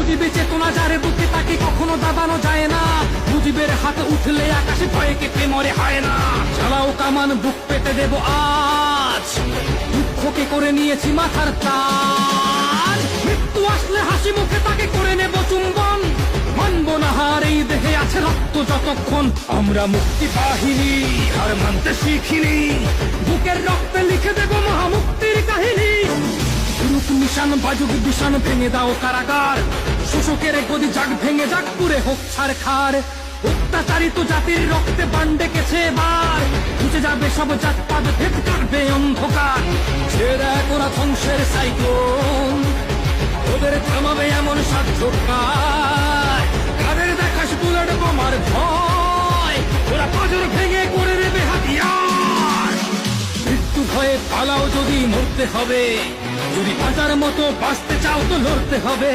মুজিবে চেতনা যার বুকে তাকে কখনো দাবানো যায় না। মুজিবের হাত উঠলে আকাশে ভয়ে কেঁপে মরে হয় না। চালাও কামান বুক পেতে দেব আজ, দুঃখকে করে নিয়েছি মাথার তাজ। মৃত্যু আসলে হাসি মুখে তাকে করে নেব চুম্বন, মানব না হার এই দেহে আছে রক্ত যতক্ষণ। আমরা মুক্তি বাহিনী হার মানতে শিখিনি, বুকের রক্তে লিখে দেব মহামুক্তির কাহিনী। রূপ নিশান বাজুক বিশান ভেঙে দাও কারাগার, শোষকের গদি যাক ভেঙে যাক পুরে হোক ছারখার। অত্যাচারিত জাতির রক্তে বান ডেকেছে এবার, বুঝে যাবে সব জাতপাত ভেদ কাটবে অন্ধকার। ছেড়ে ওরা ধ্বংসের সাইক্লোন, ওদের থামাবে এমন সাধ্য কার। কাদের দেখাস বুলেট বোমার ভয়, ওরা পাঁজর ভেঙে করে দেবে হাতিয়ার। মৃত্যু ভয়ে পালাও যদি মরতে হবে, যদি বাঁচার মতো বাঁচতে চাও তো লড়তে হবে।